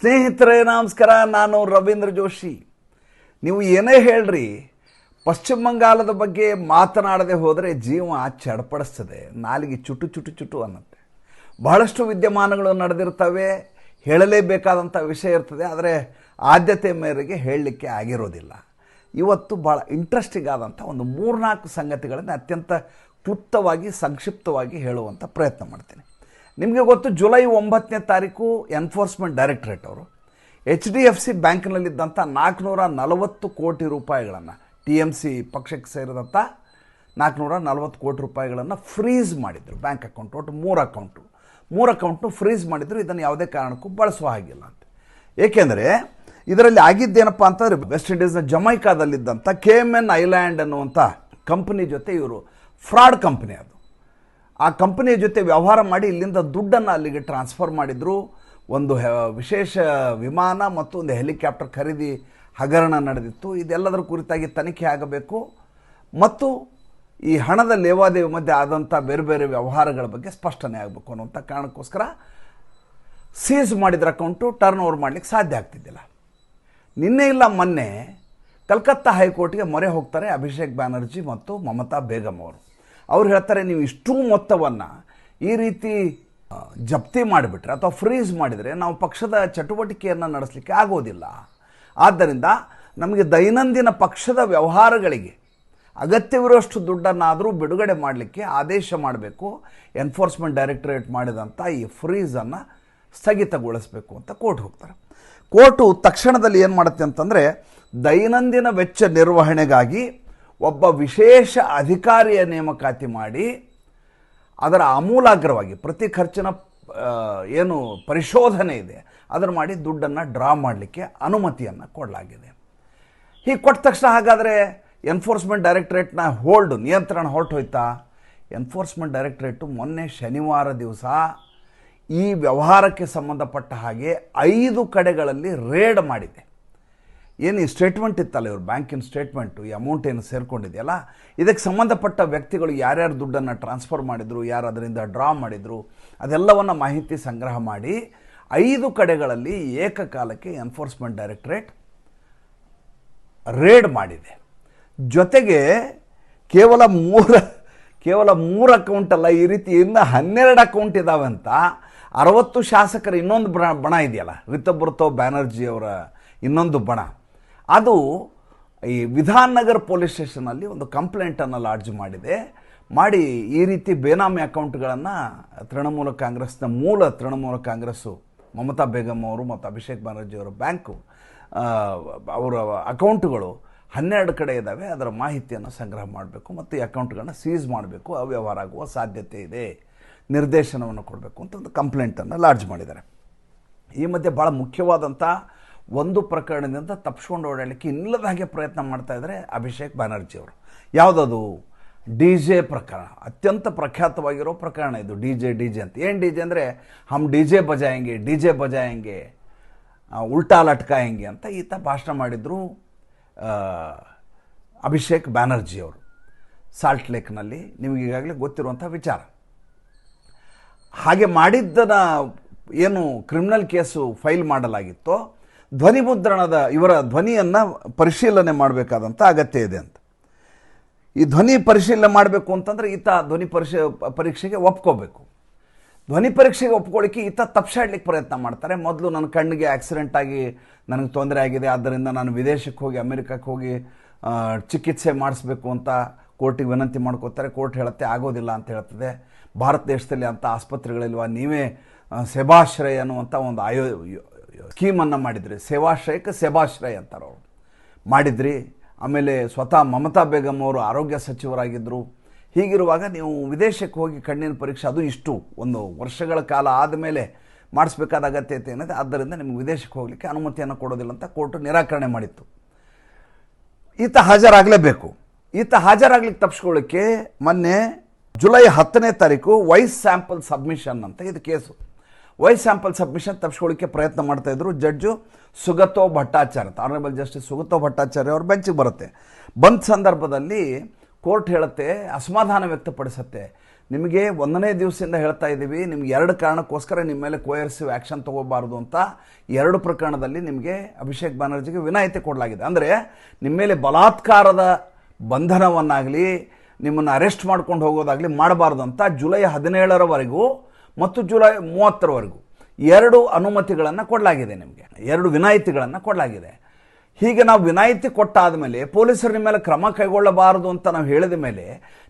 ಸ್ನೇಹಿತರೆ ನಮಸ್ಕಾರ, ನಾನು ರವೀಂದ್ರ ಜೋಶಿ. ನೀವು ಏನೇ ಹೇಳ್ರಿ, ಪಶ್ಚಿಮ ಬಂಗಾಳದ ಬಗ್ಗೆ ಮಾತನಾಡದೆ ಹೋದರೆ ಜೀವ ಚಡಪಡಿಸ್ತದೆ, ನಾಲಿಗೆ ಚುಟು ಚುಟು ಚುಟು ಅನ್ನತ್ತೆ. ಬಹಳಷ್ಟು ವಿದ್ಯಮಾನಗಳು ನಡೆದಿರ್ತವೆ, ಹೇಳಲೇಬೇಕಾದಂಥ ವಿಷಯ ಇರ್ತದೆ, ಆದರೆ ಆದ್ಯತೆ ಮೇರೆಗೆ ಹೇಳಲಿಕ್ಕೆ ಆಗಿರೋದಿಲ್ಲ. ಇವತ್ತು ಭಾಳ ಇಂಟ್ರೆಸ್ಟಿಂಗ್ ಆದಂಥ ಒಂದು 3-4 ಸಂಗತಿಗಳನ್ನು ಅತ್ಯಂತ ಕ್ಲುಪ್ತವಾಗಿ ಸಂಕ್ಷಿಪ್ತವಾಗಿ ಹೇಳುವಂಥ ಪ್ರಯತ್ನ ಮಾಡ್ತೀನಿ. ನಿಮಗೆ ಗೊತ್ತು, ಜುಲೈ 9ನೇ ತಾರೀಕು ಎನ್ಫೋರ್ಸ್ಮೆಂಟ್ ಡೈರೆಕ್ಟರೇಟ್ ಅವರು HDFC ಬ್ಯಾಂಕ್ನಲ್ಲಿದ್ದಂಥ 440 ಕೋಟಿ ರೂಪಾಯಿಗಳನ್ನು, TMC ಪಕ್ಷಕ್ಕೆ ಸೇರಿದಂಥ 440 ಕೋಟಿ ರೂಪಾಯಿಗಳನ್ನು ಫ್ರೀಸ್ ಮಾಡಿದರು. ಬ್ಯಾಂಕ್ ಅಕೌಂಟ್, ಒಟ್ಟು 3 ಅಕೌಂಟು ಫ್ರೀಸ್ ಮಾಡಿದರು. ಇದನ್ನು ಯಾವುದೇ ಕಾರಣಕ್ಕೂ ಬಳಸುವ ಹಾಗಿಲ್ಲ ಅಂತ. ಏಕೆಂದರೆ ಇದರಲ್ಲಿ ಆಗಿದ್ದೇನಪ್ಪ ಅಂತಂದರೆ, ವೆಸ್ಟ್ ಇಂಡೀಸ್ನ ಜಮೈಕಾದಲ್ಲಿದ್ದಂಥ KMN ಐಲ್ಯಾಂಡ್ ಅನ್ನುವಂಥ ಕಂಪನಿ ಜೊತೆ ಇವರು ಫ್ರಾಡ್ ಕಂಪನಿ, ಅದು ಆ ಕಂಪನಿಯ ಜೊತೆ ವ್ಯವಹಾರ ಮಾಡಿ ಇಲ್ಲಿಂದ ದುಡ್ಡನ್ನು ಅಲ್ಲಿಗೆ ಟ್ರಾನ್ಸ್ಫರ್ ಮಾಡಿದರು. ಒಂದು ವಿಶೇಷ ವಿಮಾನ ಮತ್ತು ಒಂದು ಹೆಲಿಕಾಪ್ಟರ್ ಖರೀದಿ ಹಗರಣ ನಡೆದಿತ್ತು. ಇದೆಲ್ಲದರ ಕುರಿತಾಗಿ ತನಿಖೆ ಆಗಬೇಕು ಮತ್ತು ಈ ಹಣದ ಲೇವಾದೇವಿ ಮಧ್ಯೆ ಆದಂಥ ಬೇರೆ ಬೇರೆ ವ್ಯವಹಾರಗಳ ಬಗ್ಗೆ ಸ್ಪಷ್ಟನೆ ಆಗಬೇಕು ಅನ್ನುವಂಥ ಕಾರಣಕ್ಕೋಸ್ಕರ ಸೀಸ್ ಮಾಡಿದ್ರ ಅಕೌಂಟು ಟರ್ನ್ ಓವರ್ ಮಾಡಲಿಕ್ಕೆ ಸಾಧ್ಯ ಆಗ್ತಿದ್ದಿಲ್ಲ. ನಿನ್ನೆ ಇಲ್ಲ ಮೊನ್ನೆ ಕಲ್ಕತ್ತಾ ಹೈಕೋರ್ಟ್ಗೆ ಮೊರೆ ಹೋಗ್ತಾರೆ ಅಭಿಷೇಕ್ ಬ್ಯಾನರ್ಜಿ ಮತ್ತು ಮಮತಾ ಬೇಗಂ ಅವರು. ಅವ್ರು ಹೇಳ್ತಾರೆ, ನೀವು ಇಷ್ಟೂ ಮೊತ್ತವನ್ನು ಈ ರೀತಿ ಜಪ್ತಿ ಮಾಡಿಬಿಟ್ರೆ ಅಥವಾ ಫ್ರೀಸ್ ಮಾಡಿದರೆ ನಾವು ಪಕ್ಷದ ಚಟುವಟಿಕೆಯನ್ನು ನಡೆಸಲಿಕ್ಕೆ ಆಗೋದಿಲ್ಲ. ಆದ್ದರಿಂದ ನಮಗೆ ದೈನಂದಿನ ಪಕ್ಷದ ವ್ಯವಹಾರಗಳಿಗೆ ಅಗತ್ಯವಿರುವಷ್ಟು ದುಡ್ಡನ್ನಾದರೂ ಬಿಡುಗಡೆ ಮಾಡಲಿಕ್ಕೆ ಆದೇಶ ಮಾಡಬೇಕು. ಎನ್ಫೋರ್ಸ್ಮೆಂಟ್ ಡೈರೆಕ್ಟರೇಟ್ ಮಾಡಿದಂಥ ಈ ಫ್ರೀಸನ್ನು ಸ್ಥಗಿತಗೊಳಿಸಬೇಕು ಅಂತ ಕೋರ್ಟ್ ಹೋಗ್ತಾರೆ. ಕೋರ್ಟು ತಕ್ಷಣದಲ್ಲಿ ಏನು ಮಾಡುತ್ತೆ ಅಂತಂದರೆ, ದೈನಂದಿನ ವೆಚ್ಚ ನಿರ್ವಹಣೆಗಾಗಿ ಒಬ್ಬ ವಿಶೇಷ ಅಧಿಕಾರಿಯ ನೇಮಕಾತಿ ಮಾಡಿ ಅದರ ಆಮೂಲಾಗ್ರವಾಗಿ ಪ್ರತಿ ಖರ್ಚಿನ ಏನು ಪರಿಶೋಧನೆ ಇದೆ ಅದನ್ನು ಮಾಡಿ ದುಡ್ಡನ್ನು ಡ್ರಾ ಮಾಡಲಿಕ್ಕೆ ಅನುಮತಿಯನ್ನು ಕೊಡಲಾಗಿದೆ. ಹೀಗೆ ಕೊಟ್ಟ ತಕ್ಷಣ ಹಾಗಾದರೆ ಎನ್ಫೋರ್ಸ್ಮೆಂಟ್ ಡೈರೆಕ್ಟರೇಟ್ನ ನಿಯಂತ್ರಣ ಹೊರಟೋಯ್ತಾ? ಎನ್ಫೋರ್ಸ್ಮೆಂಟ್ ಡೈರೆಕ್ಟರೇಟು ಮೊನ್ನೆ ಶನಿವಾರ ದಿವಸ ಈ ವ್ಯವಹಾರಕ್ಕೆ ಸಂಬಂಧಪಟ್ಟ ಹಾಗೆ 5 ಕಡೆಗಳಲ್ಲಿ ರೇಡ್ ಮಾಡಿದೆ. ಏನು ಈ ಸ್ಟೇಟ್ಮೆಂಟ್ ಇತ್ತಲ್ಲ, ಇವರು ಬ್ಯಾಂಕಿನ ಸ್ಟೇಟ್ಮೆಂಟು, ಈ ಅಮೌಂಟ್ ಏನು ಸೇರಿಕೊಂಡಿದೆಯಲ್ಲ, ಇದಕ್ಕೆ ಸಂಬಂಧಪಟ್ಟ ವ್ಯಕ್ತಿಗಳು ಯಾರ್ಯಾರು ದುಡ್ಡನ್ನು ಟ್ರಾನ್ಸ್ಫರ್ ಮಾಡಿದರು, ಯಾರು ಅದರಿಂದ ಡ್ರಾ ಮಾಡಿದರು, ಅದೆಲ್ಲವನ್ನು ಮಾಹಿತಿ ಸಂಗ್ರಹ ಮಾಡಿ 5 ಕಡೆಗಳಲ್ಲಿ ಏಕಕಾಲಕ್ಕೆ ಎನ್ಫೋರ್ಸ್ಮೆಂಟ್ ಡೈರೆಕ್ಟರೇಟ್ ರೇಡ್ ಮಾಡಿದೆ. ಜೊತೆಗೆ ಕೇವಲ 3 ಅಕೌಂಟ್ ಅಲ್ಲ, ಈ ರೀತಿ ಇನ್ನು 12 ಅಕೌಂಟ್ ಇದ್ದಾವೆ ಅಂತ 60 ಶಾಸಕರ ಇನ್ನೊಂದು ಬಣ ಇದೆಯಲ್ಲ, ರಿತಬ್ರತೋ ಬ್ಯಾನರ್ಜಿಯವರ ಇನ್ನೊಂದು ಬಣ, ಅದು ಈ ವಿಧಾನ್ ನಗರ್ ಪೊಲೀಸ್ ಸ್ಟೇಷನಲ್ಲಿ ಒಂದು ಕಂಪ್ಲೇಂಟನ್ನು ಲಾಡ್ಜ್ ಮಾಡಿ ಈ ರೀತಿ ಬೇನಾಮಿ ಅಕೌಂಟ್ಗಳನ್ನು ತೃಣಮೂಲ ಕಾಂಗ್ರೆಸ್ಸು ಮಮತಾ ಬೇಗಂ ಅವರು ಮತ್ತು ಅಭಿಷೇಕ್ ಬ್ಯಾನರ್ಜಿಯವರ ಬ್ಯಾಂಕು ಅವರ ಅಕೌಂಟುಗಳು 12 ಕಡೆ ಇದ್ದಾವೆ, ಅದರ ಮಾಹಿತಿಯನ್ನು ಸಂಗ್ರಹ ಮಾಡಬೇಕು ಮತ್ತು ಈ ಅಕೌಂಟ್ಗಳನ್ನ ಸೀಸ್ ಮಾಡಬೇಕು, ಅವ್ಯವಹಾರ ಆಗುವ ಸಾಧ್ಯತೆ ಇದೆ, ನಿರ್ದೇಶನವನ್ನು ಕೊಡಬೇಕು ಅಂತ ಒಂದು ಕಂಪ್ಲೇಂಟನ್ನು ಲಾಡ್ಜ್ ಮಾಡಿದ್ದಾರೆ. ಈ ಮಧ್ಯೆ ಭಾಳ ಮುಖ್ಯವಾದಂಥ ಒಂದು ಪ್ರಕರಣದಿಂದ ತಪ್ಪಿಸ್ಕೊಂಡು ಓಡಾಡಲಿಕ್ಕೆ ಇಲ್ಲದ ಹಾಗೆ ಪ್ರಯತ್ನ ಮಾಡ್ತಾಯಿದ್ದಾರೆ ಅಭಿಷೇಕ್ ಬ್ಯಾನರ್ಜಿಯವರು. ಯಾವುದದು? DJ ಪ್ರಕರಣ. ಅತ್ಯಂತ ಪ್ರಖ್ಯಾತವಾಗಿರೋ ಪ್ರಕರಣ ಇದು. DJ ಅಂತ. ಏನು DJ ಅಂದರೆ, ಹಮ್ DJ ಬಜಾಯಂಗೆ ಉಲ್ಟಾ ಲಟ್ಕಾಯಂಗೆ ಅಂತ ಈತ ಭಾಷಣ ಮಾಡಿದರು ಅಭಿಷೇಕ್ ಬ್ಯಾನರ್ಜಿಯವರು ಸಾಲ್ಟ್ ಲೇಕ್ನಲ್ಲಿ. ನಿಮಗೆ ಈಗಾಗಲೇ ಗೊತ್ತಿರುವಂಥ ವಿಚಾರ. ಹಾಗೆ ಮಾಡಿದ್ದನ್ನು ಏನು ಕ್ರಿಮಿನಲ್ ಕೇಸು ಫೈಲ್ ಮಾಡಲಾಗಿತ್ತೋ, ಧ್ವನಿ ಮುದ್ರಣದ ಇವರ ಧ್ವನಿಯನ್ನು ಪರಿಶೀಲನೆ ಮಾಡಬೇಕಾದಂಥ ಅಗತ್ಯ ಇದೆ ಅಂತ. ಈ ಧ್ವನಿ ಪರಿಶೀಲನೆ ಮಾಡಬೇಕು ಅಂತಂದರೆ ಈತ ಧ್ವನಿ ಪರೀಕ್ಷೆಗೆ ಒಪ್ಕೋಬೇಕು. ಧ್ವನಿ ಪರೀಕ್ಷೆಗೆ ಒಪ್ಕೊಳ್ಳಿಕ್ಕೆ ಈತ ತಪ್ಪಿಸಾಡ್ಲಿಕ್ಕೆ ಪ್ರಯತ್ನ ಮಾಡ್ತಾರೆ. ಮೊದಲು ನನ್ನ ಕಣ್ಣಿಗೆ ಆಕ್ಸಿಡೆಂಟ್ ಆಗಿ ನನಗೆ ತೊಂದರೆ ಆಗಿದೆ, ಆದ್ದರಿಂದ ನಾನು ವಿದೇಶಕ್ಕೆ ಹೋಗಿ ಅಮೆರಿಕಕ್ಕೆ ಹೋಗಿ ಚಿಕಿತ್ಸೆ ಮಾಡಿಸ್ಬೇಕು ಅಂತ ಕೋರ್ಟಿಗೆ ವಿನಂತಿ ಮಾಡ್ಕೋತಾರೆ. ಕೋರ್ಟ್ ಹೇಳುತ್ತೆ ಆಗೋದಿಲ್ಲ ಅಂತ ಹೇಳ್ತದೆ. ಭಾರತ ದೇಶದಲ್ಲಿ ಅಂಥ ಆಸ್ಪತ್ರೆಗಳಿಲ್ವ, ನೀವೇ ಸೇವಾಶ್ರಯ ಅನ್ನುವಂಥ ಒಂದು ಸ್ಕೀಮನ್ನು ಮಾಡಿದ್ರಿ, ಸೇವಾಶ್ರಯಕ್ಕೆ ಸೇವಾಶ್ರಯ ಅಂತಾರೆ ಅವರು, ಮಾಡಿದ್ರಿ. ಆಮೇಲೆ ಸ್ವತಃ ಮಮತಾ ಬೇಗಂ ಅವರು ಆರೋಗ್ಯ ಸಚಿವರಾಗಿದ್ದರು. ಹೀಗಿರುವಾಗ ನೀವು ವಿದೇಶಕ್ಕೆ ಹೋಗಿ ಕಣ್ಣಿನ ಪರೀಕ್ಷೆ, ಅದು ಒಂದು ವರ್ಷಗಳ ಕಾಲ ಆದಮೇಲೆ ಮಾಡಿಸ್ಬೇಕಾದ ಅಗತ್ಯತೆ ಏನಿದೆ, ಆದ್ದರಿಂದ ನಿಮಗೆ ವಿದೇಶಕ್ಕೆ ಹೋಗಲಿಕ್ಕೆ ಅನುಮತಿಯನ್ನು ಕೊಡೋದಿಲ್ಲ ಅಂತ ಕೋರ್ಟು ನಿರಾಕರಣೆ ಮಾಡಿತ್ತು. ಈತ ಹಾಜರಾಗಲೇಬೇಕು. ಈತ ಹಾಜರಾಗ್ಲಿಕ್ಕೆ ತಪ್ಪಿಸ್ಕೊಳ್ಳಿಕ್ಕೆ ಮೊನ್ನೆ ಜುಲೈ 10ನೇ ತಾರೀಕು ವಾಯ್ಸ್ ಸ್ಯಾಂಪಲ್ ಸಬ್ಮಿಷನ್ ಅಂತ ಇದು ಕೇಸು. ವಾಯ್ಸ್ ಸ್ಯಾಂಪಲ್ ಸಬ್ಮಿಷನ್ ತಪ್ಪಿಸ್ಕೊಳ್ಳಿಕ್ಕೆ ಪ್ರಯತ್ನ ಮಾಡ್ತಾಯಿದ್ರು judge Sugato Bhattacharya, honourable justice Sugato Bhattacharya ಅವ್ರ ಬೆಂಚಿಗೆ ಬರುತ್ತೆ. ಬಂದ ಸಂದರ್ಭದಲ್ಲಿ ಕೋರ್ಟ್ ಹೇಳುತ್ತೆ, ಅಸಮಾಧಾನ ವ್ಯಕ್ತಪಡಿಸುತ್ತೆ, ನಿಮಗೆ 1ನೇ ದಿವಸದಿಂದ ಹೇಳ್ತಾ ಇದ್ದೀವಿ, ನಿಮ್ಗೆ 2 ಕಾರಣಕ್ಕೋಸ್ಕರ ನಿಮ್ಮ ಮೇಲೆ ಕೋಯರ್ಸಿವ್ ಆ್ಯಕ್ಷನ್ ತೊಗೋಬಾರ್ದು ಅಂತ 2 ಪ್ರಕರಣದಲ್ಲಿ ನಿಮಗೆ ಅಭಿಷೇಕ್ ಬ್ಯಾನರ್ಜಿಗೆ ವಿನಾಯಿತಿ ಕೊಡಲಾಗಿದೆ. ಅಂದರೆ ನಿಮ್ಮ ಮೇಲೆ ಬಲಾತ್ಕಾರದ ಬಂಧನವನ್ನಾಗಲಿ ನಿಮ್ಮನ್ನು ಅರೆಸ್ಟ್ ಮಾಡ್ಕೊಂಡು ಹೋಗೋದಾಗಲಿ ಮಾಡಬಾರ್ದು ಅಂತ ಜುಲೈ 17ರವರೆಗೂ ಮತ್ತು ಜುಲೈ 30ರವರೆಗೂ 2 ಅನುಮತಿಗಳನ್ನು ಕೊಡಲಾಗಿದೆ. ನಿಮಗೆ 2 ವಿನಾಯಿತಿಗಳನ್ನು ಕೊಡಲಾಗಿದೆ. ಹೀಗೆ ನಾವು ವಿನಾಯಿತಿ ಕೊಟ್ಟಾದ ಮೇಲೆ ಪೊಲೀಸರ ನಿಮ್ಮ ಮೇಲೆ ಕ್ರಮ ಕೈಗೊಳ್ಳಬಾರದು ಅಂತ ನಾವು ಹೇಳಿದ ಮೇಲೆ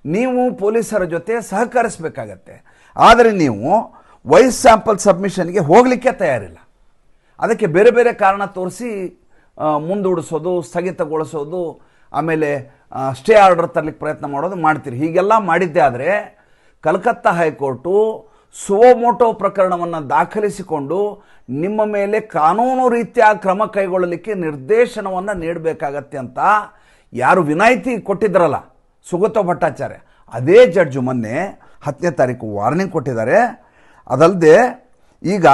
ನೀವು ಪೊಲೀಸರ ಜೊತೆ ಸಹಕರಿಸಬೇಕಾಗತ್ತೆ. ಆದರೆ ನೀವು ವಾಯ್ಸ್ ಸ್ಯಾಂಪಲ್ ಸಬ್ಮಿಷನ್ಗೆ ಹೋಗಲಿಕ್ಕೆ ತಯಾರಿಲ್ಲ. ಅದಕ್ಕೆ ಬೇರೆ ಬೇರೆ ಕಾರಣ ತೋರಿಸಿ ಮುಂದೂಡಿಸೋದು, ಸ್ಥಗಿತಗೊಳಿಸೋದು, ಆಮೇಲೆ ಸ್ಟೇ ಆರ್ಡರ್ ತರಲಿಕ್ಕೆ ಪ್ರಯತ್ನ ಮಾಡೋದು ಮಾಡ್ತೀರಿ. ಹೀಗೆಲ್ಲ ಮಾಡಿದ್ದೆ ಆದರೆ ಕಲ್ಕತ್ತಾ ಹೈಕೋರ್ಟು ಸುವೋಮೋಟೋ ಪ್ರಕರಣವನ್ನು ದಾಖಲಿಸಿಕೊಂಡು ನಿಮ್ಮ ಮೇಲೆ ಕಾನೂನು ರೀತಿಯ ಕ್ರಮ ಕೈಗೊಳ್ಳಲಿಕ್ಕೆ ನಿರ್ದೇಶನವನ್ನು ನೀಡಬೇಕಾಗತ್ತೆ ಅಂತ ಯಾರು ವಿನಾಯಿತಿ ಕೊಟ್ಟಿದ್ರಲ್ಲ ಸುಗತ ಭಟ್ಟಾಚಾರ್ಯ, ಅದೇ ಜಡ್ಜು ಮೊನ್ನೆ 10ನೇ ತಾರೀಕು ವಾರ್ನಿಂಗ್ ಕೊಟ್ಟಿದ್ದಾರೆ. ಅದಲ್ಲದೆ ಈಗ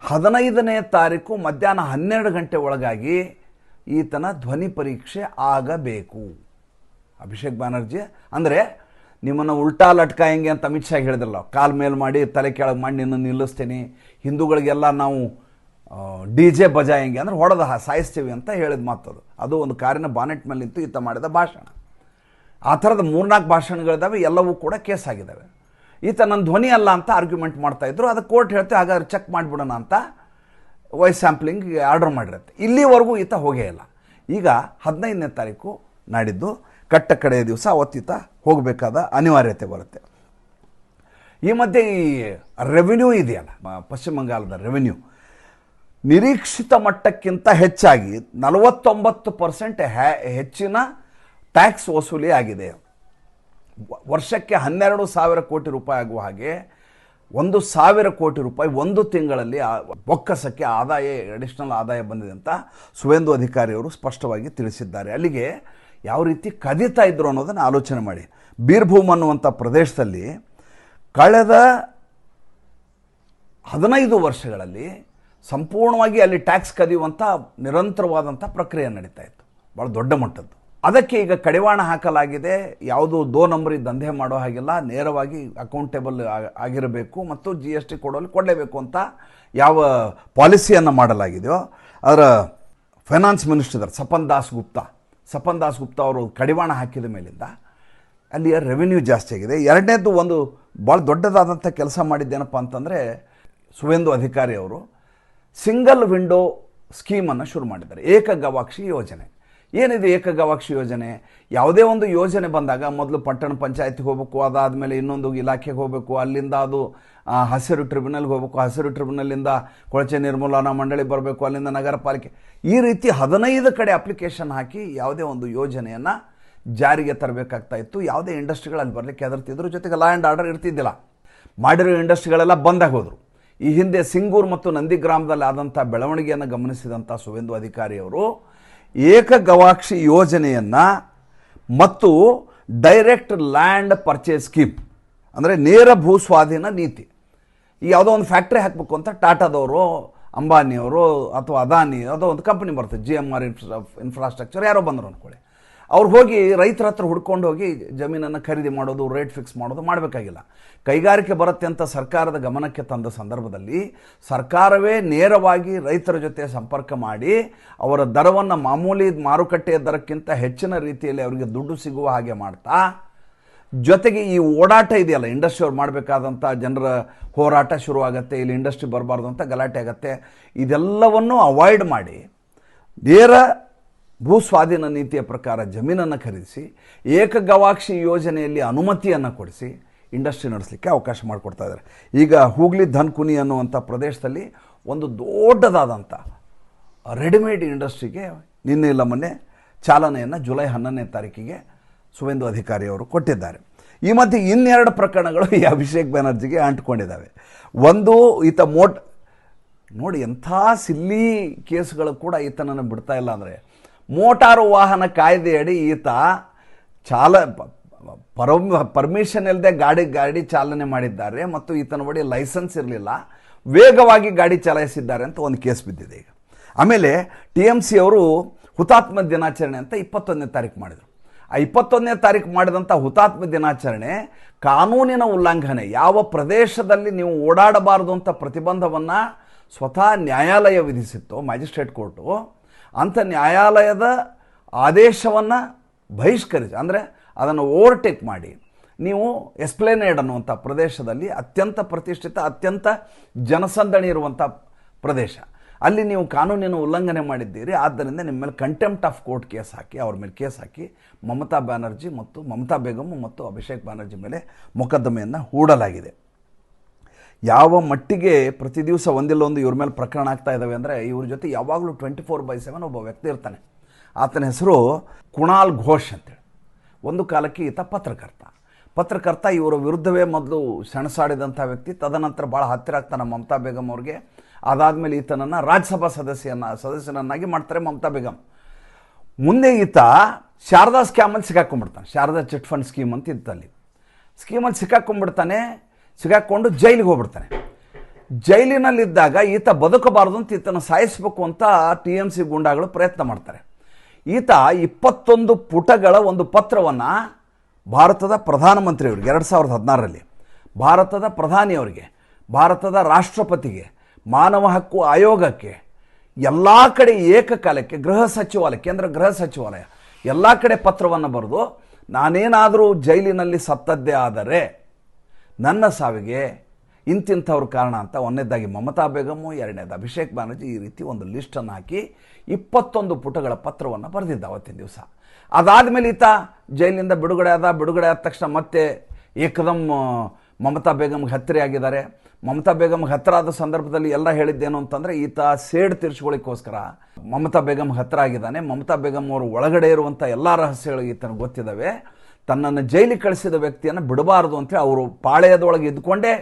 15ನೇ ತಾರೀಕು ಮಧ್ಯಾಹ್ನ 12 ಗಂಟೆ ಒಳಗಾಗಿ ಈತನ ಧ್ವನಿ ಪರೀಕ್ಷೆ ಆಗಬೇಕು. ಅಭಿಷೇಕ್ ಬ್ಯಾನರ್ಜಿ ಅಂದರೆ ನಿಮ್ಮನ್ನು ಉಲ್ಟಾ ಲಟ್ಕಾಯಂಗೆ ಅಂತ ಅಮಿತ್ ಶಾ ಹೇಳಿದ್ರಲ್ಲ, ಕಾಲ್ ಮೇಲೆ ಮಾಡಿ ತಲೆ ಕೆಳಗೆ ಮಾಡಿ ನಿನ್ನ ನಿಲ್ಲಿಸ್ತೀನಿ, ಹಿಂದೂಗಳಿಗೆಲ್ಲ ನಾವು DJ ಬಜಾಯಂಗೆ ಅಂದರೆ ಹೊಡೆದ ಸಾಯಿಸ್ತೀವಿ ಅಂತ ಹೇಳಿದ ಮಾತದು. ಅದು ಒಂದು ಕಾರಿನ ಬಾನೆಟ್ ಮೇಲೆ ನಿಂತು ಈತ ಮಾಡಿದ ಭಾಷಣ. ಆ ಥರದ 3-4 ಭಾಷಣಗಳಿದ್ದಾವೆ, ಎಲ್ಲವೂ ಕೂಡ ಕೇಸ್ ಆಗಿದ್ದಾವೆ. ಈತ ನನ್ನ ಧ್ವನಿ ಅಲ್ಲ ಅಂತ ಆರ್ಗ್ಯುಮೆಂಟ್ ಮಾಡ್ತಾಯಿದ್ರು. ಅದು ಕೋರ್ಟ್ ಹೇಳ್ತೀವಿ ಹಾಗಾದ್ರೆ ಚೆಕ್ ಮಾಡಿಬಿಡೋಣ ಅಂತ ವಾಯ್ಸ್ ಸ್ಯಾಂಪ್ಲಿಂಗ್ಗೆ ಆರ್ಡರ್ ಮಾಡಿರುತ್ತೆ. ಇಲ್ಲಿವರೆಗೂ ಈತ ಹೋಗೇ ಇಲ್ಲ. ಈಗ 15ನೇ ತಾರೀಕು ನಾಡಿದ್ದು ಕಟ್ಟ ಕಡೆಯ ದಿವಸ ಅವತ್ತೀತ ಹೋಗಬೇಕಾದ ಅನಿವಾರ್ಯತೆ ಬರುತ್ತೆ. ಈ ಮಧ್ಯೆ ಈ ರೆವಿನ್ಯೂ ಇದೆಯಲ್ಲ, ಪಶ್ಚಿಮ ಬಂಗಾಳದ ರೆವಿನ್ಯೂ ನಿರೀಕ್ಷಿತ ಮಟ್ಟಕ್ಕಿಂತ ಹೆಚ್ಚಾಗಿ 49% ಹೆಚ್ಚಿನ ಟ್ಯಾಕ್ಸ್ ವಸೂಲಿ ಆಗಿದೆ. ವರ್ಷಕ್ಕೆ 12,000 ಕೋಟಿ ರೂಪಾಯಿ ಆಗುವ ಹಾಗೆ 1,000 ಕೋಟಿ ರೂಪಾಯಿ ಒಂದು ತಿಂಗಳಲ್ಲಿ ಬೊಕ್ಕಸಕ್ಕೆ ಆದಾಯ, ಅಡಿಷನಲ್ ಆದಾಯ ಬಂದಿದೆ ಅಂತ ಸುವೇಂದು ಅಧಿಕಾರಿಯವರು ಸ್ಪಷ್ಟವಾಗಿ ತಿಳಿಸಿದ್ದಾರೆ. ಅಲ್ಲಿಗೆ ಯಾವ ರೀತಿ ಕದೀತಾ ಇದ್ರು ಅನ್ನೋದನ್ನು ಆಲೋಚನೆ ಮಾಡಿ. ಬೀರ್ಭೂಮ್ ಅನ್ನುವಂಥ ಪ್ರದೇಶದಲ್ಲಿ ಕಳೆದ 15 ವರ್ಷಗಳಲ್ಲಿ ಸಂಪೂರ್ಣವಾಗಿ ಅಲ್ಲಿ ಟ್ಯಾಕ್ಸ್ ಕದಿಯುವಂಥ ನಿರಂತರವಾದಂಥ ಪ್ರಕ್ರಿಯೆ ನಡೀತಾ ಇತ್ತು, ಭಾಳ ದೊಡ್ಡ ಮಟ್ಟದ್ದು. ಅದಕ್ಕೆ ಈಗ ಕಡಿವಾಣ ಹಾಕಲಾಗಿದೆ. ಯಾವುದು ದೋ ನಂಬರಿ ದಂಧೆ ಮಾಡೋ ಹಾಗಿಲ್ಲ, ನೇರವಾಗಿ ಅಕೌಂಟೇಬಲ್ ಆಗಿರಬೇಕು ಮತ್ತು GST ಕೊಡಲೇಬೇಕು ಅಂತ ಯಾವ ಪಾಲಿಸಿಯನ್ನು ಮಾಡಲಾಗಿದೆಯೋ ಅದರ ಫೈನಾನ್ಸ್ ಮಿನಿಸ್ಟರ್ ಇದ್ದಾರೆ ಸಪನ್ ದಾಸ್ ಗುಪ್ತಾ ಅವರು ಕಡಿವಾಣ ಹಾಕಿದ ಮೇಲಿಂದ ಅಲ್ಲಿಯ ರೆವಿನ್ಯೂ ಜಾಸ್ತಿ ಆಗಿದೆ. ಎರಡನೇದು ಒಂದು ಭಾಳ ದೊಡ್ಡದಾದಂಥ ಕೆಲಸ ಮಾಡಿದ್ದೇನಪ್ಪ ಅಂತಂದರೆ ಸುವೇಂದು ಅಧಿಕಾರಿ ಅವರು ಸಿಂಗಲ್ ವಿಂಡೋ ಸ್ಕೀಮನ್ನು ಶುರು ಮಾಡಿದ್ದಾರೆ. ಏಕಗವಾಕ್ಷಿ ಯೋಜನೆ. ಏನಿದೆ ಏಕಗವಾಕ್ಷಿ ಯೋಜನೆ? ಯಾವುದೇ ಒಂದು ಯೋಜನೆ ಬಂದಾಗ ಮೊದಲು ಪಟ್ಟಣ ಪಂಚಾಯತಿಗೆ ಹೋಗಬೇಕು, ಅದಾದಮೇಲೆ ಇನ್ನೊಂದು ಇಲಾಖೆಗೆ ಹೋಗಬೇಕು, ಅಲ್ಲಿಂದ ಅದು ಹಸಿರು ಟ್ರಿಬ್ಯುನಲ್ಗೆ ಹೋಗಬೇಕು, ಹಸಿರು ಟ್ರಿಬ್ಯುನಲ್ಲಿಂದ ಕೊಳಚೆ ನಿರ್ಮೂಲನಾ ಮಂಡಳಿ ಬರಬೇಕು, ಅಲ್ಲಿಂದ ನಗರ ಪಾಲಿಕೆ, ಈ ರೀತಿ 15 ಕಡೆ ಅಪ್ಲಿಕೇಶನ್ ಹಾಕಿ ಯಾವುದೇ ಒಂದು ಯೋಜನೆಯನ್ನು ಜಾರಿಗೆ ತರಬೇಕಾಗ್ತಾ ಇತ್ತು. ಯಾವುದೇ ಇಂಡಸ್ಟ್ರಿಗಳಲ್ಲಿ ಬರಲಿಕ್ಕೆ ಹೆದರ್ತಿದ್ರು. ಜೊತೆಗೆ ಲಾ ಆ್ಯಂಡ್ ಆರ್ಡರ್ ಇರ್ತಿದ್ದಿಲ್ಲ. ಮಾಡಿರೋ ಇಂಡಸ್ಟ್ರಿಗಳೆಲ್ಲ ಬಂದಾಗ ಹೋದರು. ಈ ಹಿಂದೆ ಸಿಂಗೂರು ಮತ್ತು ನಂದಿಗ್ರಾಮದಲ್ಲಿ ಆದಂಥ ಬೆಳವಣಿಗೆಯನ್ನು ಗಮನಿಸಿದಂಥ ಸುವೇಂದು ಅಧಿಕಾರಿಯವರು ಏಕಗವಾಕ್ಷಿ ಯೋಜನೆಯನ್ನು ಮತ್ತು ಡೈರೆಕ್ಟ್ ಲ್ಯಾಂಡ್ ಪರ್ಚೇಸ್ ಸ್ಕೀಮ್ ಅಂದರೆ ನೇರ ಭೂ ಸ್ವಾಧೀನ ನೀತಿ, ಈ ಯಾವುದೋ ಒಂದು ಫ್ಯಾಕ್ಟ್ರಿ ಹಾಕಬೇಕು ಅಂತ ಟಾಟಾದವರು, ಅಂಬಾನಿಯವರು ಅಥವಾ ಅದಾನಿ ಯಾವುದೋ ಒಂದು ಕಂಪ್ನಿ ಬರ್ತದೆ, GMR ಇನ್ಫ್ರಾಸ್ಟ್ರಕ್ಚರ್ ಯಾರೋ ಬಂದರು ಅಂದ್ಕೊಳ್ಳಿ, ಅವ್ರು ಹೋಗಿ ರೈತರ ಹತ್ರ ಹುಡ್ಕೊಂಡು ಹೋಗಿ ಜಮೀನನ್ನು ಖರೀದಿ ಮಾಡೋದು, ರೇಟ್ ಫಿಕ್ಸ್ ಮಾಡೋದು ಮಾಡಬೇಕಾಗಿಲ್ಲ. ಕೈಗಾರಿಕೆ ಬರುತ್ತೆ ಅಂತ ಸರ್ಕಾರದ ಗಮನಕ್ಕೆ ತಂದ ಸಂದರ್ಭದಲ್ಲಿ ಸರ್ಕಾರವೇ ನೇರವಾಗಿ ರೈತರ ಜೊತೆ ಸಂಪರ್ಕ ಮಾಡಿ ಅವರ ದರವನ್ನು ಮಾಮೂಲಿ ಮಾರುಕಟ್ಟೆಯ ದರಕ್ಕಿಂತ ಹೆಚ್ಚಿನ ರೀತಿಯಲ್ಲಿ ಅವರಿಗೆ ದುಡ್ಡು ಸಿಗುವ ಹಾಗೆ ಮಾಡ್ತಾ, ಜೊತೆಗೆ ಈ ಓಡಾಟ ಇದೆಯಲ್ಲ, ಇಂಡಸ್ಟ್ರಿ ಅವ್ರು ಮಾಡಬೇಕಾದಂಥ ಜನರ ಹೋರಾಟ ಶುರುವಾಗತ್ತೆ, ಇಲ್ಲಿ ಇಂಡಸ್ಟ್ರಿ ಬರಬಾರ್ದು ಅಂತ ಗಲಾಟೆ ಆಗುತ್ತೆ, ಇದೆಲ್ಲವನ್ನು ಅವಾಯ್ಡ್ ಮಾಡಿ ನೇರ ಭೂ ಸ್ವಾಧೀನ ನೀತಿಯ ಪ್ರಕಾರ ಜಮೀನನ್ನು ಖರೀದಿಸಿ ಏಕಗವಾಕ್ಷಿ ಯೋಜನೆಯಲ್ಲಿ ಅನುಮತಿಯನ್ನು ಕೊಡಿಸಿ ಇಂಡಸ್ಟ್ರಿ ನಡೆಸಲಿಕ್ಕೆ ಅವಕಾಶ ಮಾಡಿಕೊಡ್ತಾ ಇದ್ದಾರೆ. ಈಗ ಹೂಗ್ಲಿ ಧನ್ಕುನಿ ಅನ್ನುವಂಥ ಪ್ರದೇಶದಲ್ಲಿ ಒಂದು ದೊಡ್ಡದಾದಂಥ ರೆಡಿಮೇಡ್ ಇಂಡಸ್ಟ್ರಿಗೆ ನಿನ್ನೆ ಇಲ್ಲ ಮೊನ್ನೆ ಚಾಲನೆಯನ್ನು ಜುಲೈ 11ನೇ ತಾರೀಕಿಗೆ ಸುವೇಂದು ಅಧಿಕಾರಿಯವರು ಕೊಟ್ಟಿದ್ದಾರೆ. ಈ ಮಧ್ಯೆ ಇನ್ನೆರಡು ಪ್ರಕರಣಗಳು ಈ ಅಭಿಷೇಕ್ ಬ್ಯಾನರ್ಜಿಗೆ ಅಂಟಿಕೊಂಡಿದ್ದಾವೆ. ಒಂದು, ಈತ ನೋಡಿ ಎಂಥ ಸಿಲ್ಲಿ ಕೇಸ್ಗಳು ಕೂಡ ಈತನನ್ನು ಬಿಡ್ತಾ ಇಲ್ಲ. ಅಂದರೆ ಮೋಟಾರು ವಾಹನ ಕಾಯ್ದೆಯಡಿ ಈತ ಪರ್ಮಿಷನ್ ಇಲ್ಲದೆ ಗಾಡಿ ಚಾಲನೆ ಮಾಡಿದ್ದಾರೆ ಮತ್ತು ಈತನ ಬಳಿ ಲೈಸೆನ್ಸ್ ಇರಲಿಲ್ಲ, ವೇಗವಾಗಿ ಗಾಡಿ ಚಲಾಯಿಸಿದ್ದಾರೆ ಅಂತ ಒಂದು ಕೇಸ್ ಬಿದ್ದಿದೆ ಈಗ. ಆಮೇಲೆ TMC ಅವರು ಹುತಾತ್ಮ ದಿನಾಚರಣೆ ಅಂತ 21ನೇ ತಾರೀಕು ಮಾಡಿದರು. ಆ 21ನೇ ತಾರೀಕು ಮಾಡಿದಂಥ ಹುತಾತ್ಮ ದಿನಾಚರಣೆ ಕಾನೂನಿನ ಉಲ್ಲಂಘನೆ. ಯಾವ ಪ್ರದೇಶದಲ್ಲಿ ನೀವು ಓಡಾಡಬಾರದು ಅಂತ ಪ್ರತಿಬಂಧವನ್ನು ಸ್ವತಃ ನ್ಯಾಯಾಲಯ ವಿಧಿಸಿತ್ತು, ಮ್ಯಾಜಿಸ್ಟ್ರೇಟ್ ಕೋರ್ಟು, ಅಂಥ ನ್ಯಾಯಾಲಯದ ಆದೇಶವನ್ನು ಬಹಿಷ್ಕರಿಸಿ, ಅಂದರೆ ಅದನ್ನು ಓವರ್ಟೇಕ್ ಮಾಡಿ ನೀವು ಎಸ್ಪ್ಲೇನೇಡ್ ಅನ್ನುವಂಥ ಪ್ರದೇಶದಲ್ಲಿ ಅತ್ಯಂತ ಪ್ರತಿಷ್ಠಿತ, ಅತ್ಯಂತ ಜನಸಂದಣಿ ಇರುವಂಥ ಪ್ರದೇಶ, ಅಲ್ಲಿ ನೀವು ಕಾನೂನಿನ ಉಲ್ಲಂಘನೆ ಮಾಡಿದ್ದೀರಿ. ಆದ್ದರಿಂದ ನಿಮ್ಮ ಮೇಲೆ ಕಂಟೆಂಪ್ಟ್ ಆಫ್ ಕೋರ್ಟ್ ಕೇಸ್ ಹಾಕಿ, ಅವ್ರ ಮೇಲೆ ಕೇಸ್ ಹಾಕಿ ಮಮತಾ ಬ್ಯಾನರ್ಜಿ ಮತ್ತು ಮಮತಾ ಬೇಗಮ್ ಮತ್ತು ಅಭಿಷೇಕ್ ಬ್ಯಾನರ್ಜಿ ಮೇಲೆ ಮೊಕದ್ದಮೆಯನ್ನು ಹೂಡಲಾಗಿದೆ. ಯಾವ ಮಟ್ಟಿಗೆ ಪ್ರತಿ ದಿವಸ ಒಂದಿಲ್ಲೊಂದು ಇವ್ರ ಮೇಲೆ ಪ್ರಕರಣ ಆಗ್ತಾ ಇದ್ದಾವೆ ಅಂದರೆ, ಇವ್ರ ಜೊತೆ ಯಾವಾಗಲೂ 24/7 ಒಬ್ಬ ವ್ಯಕ್ತಿ ಇರ್ತಾನೆ. ಆತನ ಹೆಸರು ಕುಣಾಲ್ ಘೋಷ್ ಅಂತೇಳಿ. ಒಂದು ಕಾಲಕ್ಕೆ ಈತ ಪತ್ರಕರ್ತ ಇವರ ವಿರುದ್ಧವೇ ಮೊದಲು ಸೆಣಸಾಡಿದಂಥ ವ್ಯಕ್ತಿ. ತದನಂತರ ಭಾಳ ಹತ್ತಿರ ಆಗ್ತಾನೆ ಮಮತಾ ಬೇಗಮ್ ಅವ್ರಿಗೆ. ಅದಾದಮೇಲೆ ಈತನನ್ನು ರಾಜ್ಯಸಭಾ ಸದಸ್ಯನನ್ನಾಗಿ ಮಾಡ್ತಾರೆ ಮಮತಾ ಬೇಗಮ್. ಮುಂದೆ ಈತ ಶಾರದಾ ಸ್ಕ್ಯಾಮಲ್ಲಿ ಸಿಕ್ಕಾಕೊಂಡ್ಬಿಡ್ತಾನೆ. ಶಾರದಾ ಚಿಟ್ ಫಂಡ್ ಸ್ಕೀಮ್ ಅಂತ ಇತ್ತಲ್ಲಿ. ಸ್ಕೀಮಲ್ಲಿ ಸಿಕ್ಕಾಕೊಂಡು ಜೈಲಿಗೆ ಹೋಗ್ಬಿಡ್ತಾನೆ. ಜೈಲಿನಲ್ಲಿದ್ದಾಗ ಈತ ಬದುಕಬಾರದು ಅಂತ ಈತನ ಸಾಯಿಸಬೇಕು ಅಂತ TMC ಗೂಂಡಾಗಳು ಪ್ರಯತ್ನ ಮಾಡ್ತಾರೆ. ಈತ 21 ಪುಟಗಳ ಒಂದು ಪತ್ರವನ್ನು ಭಾರತದ ಪ್ರಧಾನಮಂತ್ರಿಯವರಿಗೆ 2016ರಲ್ಲಿ, ಭಾರತದ ಪ್ರಧಾನಿಯವರಿಗೆ, ಭಾರತದ ರಾಷ್ಟ್ರಪತಿಗೆ, ಮಾನವ ಹಕ್ಕು ಆಯೋಗಕ್ಕೆ, ಎಲ್ಲ ಕಡೆ ಏಕಕಾಲಕ್ಕೆ ಕೇಂದ್ರ ಗೃಹ ಸಚಿವಾಲಯ ಎಲ್ಲ ಕಡೆ ಪತ್ರವನ್ನು ಬರೆದು, ನಾನೇನಾದರೂ ಜೈಲಿನಲ್ಲಿ ಸತ್ತದ್ದೇ ಆದರೆ ನನ್ನ ಸಾವಿಗೆ ಇಂತಿಂಥವ್ರ ಕಾರಣ ಅಂತ, ಒಂದನೇದಾಗಿ ಮಮತಾ ಬೇಗಮ್ಮು, ಎರಡನೇದು ಅಭಿಷೇಕ್ ಬ್ಯಾನರ್ಜಿ, ಈ ರೀತಿ ಒಂದು ಲಿಸ್ಟನ್ನು ಹಾಕಿ 21 ಪುಟಗಳ ಪತ್ರವನ್ನು ಬರೆದಿದ್ದ ಅವತ್ತಿನ ದಿವಸ. ಅದಾದಮೇಲೆ ಈತ ಜೈಲಿನಿಂದ ಬಿಡುಗಡೆ ಆದ ತಕ್ಷಣ ಮತ್ತೆ ಏಕದಮ್ ಮಮತಾ ಬೇಗಮ್ಗೆ ಹತ್ತಿರ ಆಗಿದ್ದಾರೆ. ಮಮತಾ ಬೇಗಮ್ಗೆ ಹತ್ತಿರ ಆದ ಸಂದರ್ಭದಲ್ಲಿ ಎಲ್ಲ ಹೇಳಿದ್ದೇನು ಅಂತಂದರೆ, ಈತ ಸೇಡ್ ತೀರಿಸ್ಕೊಳ್ಳಿಕ್ಕೋಸ್ಕರ ಮಮತಾ ಬೇಗಮ್ಗೆ ಹತ್ತಿರ ಆಗಿದ್ದಾನೆ. ಮಮತಾ ಬೇಗಮ್ ಅವರು ಒಳಗಡೆ ಇರುವಂಥ ಎಲ್ಲ ರಹಸ್ಯಗಳು ಈತನಿಗೆ ಗೊತ್ತಿದ್ದಾವೆ. ತನ್ನನ್ನು ಜೈಲಿಗೆ ಕಳಿಸಿದ ವ್ಯಕ್ತಿಯನ್ನು ಬಿಡಬಾರ್ದು ಅಂತೇಳಿ ಅವರು ಪಾಳೆಯದೊಳಗೆ ಇದ್ದುಕೊಂಡೇ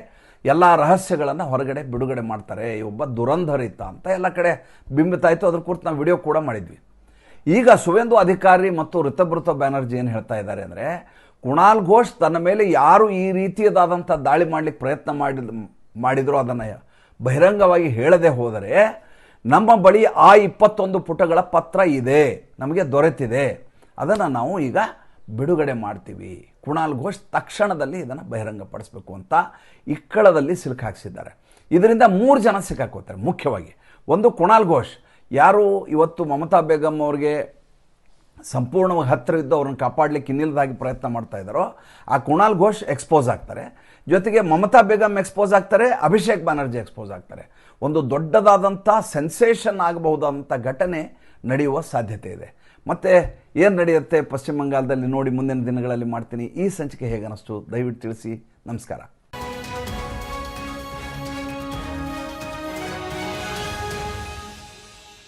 ಎಲ್ಲ ರಹಸ್ಯಗಳನ್ನು ಹೊರಗಡೆ ಬಿಡುಗಡೆ ಮಾಡ್ತಾರೆ. ಒಬ್ಬ ದುರಂಧರಿತ ಅಂತ ಎಲ್ಲ ಕಡೆ ಬಿಂಬಿತಾಯಿತು. ಅದ್ರ ಕುರಿತು ನಾವು ವಿಡಿಯೋ ಕೂಡ ಮಾಡಿದ್ವಿ. ಈಗ ಸುವೇಂದು ಅಧಿಕಾರಿ ಮತ್ತು ಋತಬ್ರತ ಬ್ಯಾನರ್ಜಿ ಏನು ಹೇಳ್ತಾ ಇದ್ದಾರೆ ಅಂದರೆ, ಕುಣಾಲ್ ಘೋಷ್ ತನ್ನ ಮೇಲೆ ಯಾರು ಈ ರೀತಿಯದಾದಂಥ ದಾಳಿ ಮಾಡಲಿಕ್ಕೆ ಪ್ರಯತ್ನ ಮಾಡಿದ್ರು ಅದನ್ನು ಬಹಿರಂಗವಾಗಿ ಹೇಳದೆ ಹೋದರೆ, ನಮ್ಮ ಬಳಿ ಆ 21 ಪುಟಗಳ ಪತ್ರ ಇದೆ, ನಮಗೆ ದೊರೆತಿದೆ, ಅದನ್ನು ನಾವು ಈಗ ಬಿಡುಗಡೆ ಮಾಡ್ತೀವಿ. ಕುಣಾಲ್ ಘೋಷ್ ತಕ್ಷಣದಲ್ಲಿ ಇದನ್ನು ಬಹಿರಂಗಪಡಿಸಬೇಕು ಅಂತ ಇಕ್ಕಳದಲ್ಲಿ ಸಿಲುಕಾಕ್ಸಿದ್ದಾರೆ. ಇದರಿಂದ 3 ಜನ ಸಿಕ್ಕಾಕೋತಾರೆ. ಮುಖ್ಯವಾಗಿ ಒಂದು ಕುಣಾಲ್ ಘೋಷ್, ಯಾರು ಇವತ್ತು ಮಮತಾ ಬೇಗಮ್ ಅವ್ರಿಗೆ ಸಂಪೂರ್ಣವಾಗಿ ಹತ್ತಿರ ಇದ್ದು ಅವ್ರನ್ನ ಕಾಪಾಡಲಿಕ್ಕೆ ಇನ್ನಿಲ್ಲದಾಗಿ ಪ್ರಯತ್ನ ಮಾಡ್ತಾ ಇದ್ದಾರೋ, ಆ ಕುಣಾಲ್ ಘೋಷ್ ಎಕ್ಸ್ಪೋಸ್ ಆಗ್ತಾರೆ. ಜೊತೆಗೆ ಮಮತಾ ಬೇಗಮ್ ಎಕ್ಸ್ಪೋಸ್ ಆಗ್ತಾರೆ, ಅಭಿಷೇಕ್ ಬ್ಯಾನರ್ಜಿ ಎಕ್ಸ್ಪೋಸ್ ಆಗ್ತಾರೆ. ಒಂದು ದೊಡ್ಡದಾದಂಥ ಸೆನ್ಸೇಷನ್ ಆಗಬಹುದಾದಂಥ ಘಟನೆ ನಡೆಯುವ ಸಾಧ್ಯತೆ ಇದೆ. ಮತ್ತು ಏನು ನಡೆಯುತ್ತೆ ಪಶ್ಚಿಮ ಬಂಗಾಳದಲ್ಲಿ ನೋಡಿ ಮುಂದಿನ ದಿನಗಳಲ್ಲಿ ಮಾಡ್ತೀನಿ. ಈ ಸಂಚಿಕೆ ಹೇಗೆ ಅನ್ನಿಸ್ತು ದಯವಿಟ್ಟು ತಿಳಿಸಿ. ನಮಸ್ಕಾರ.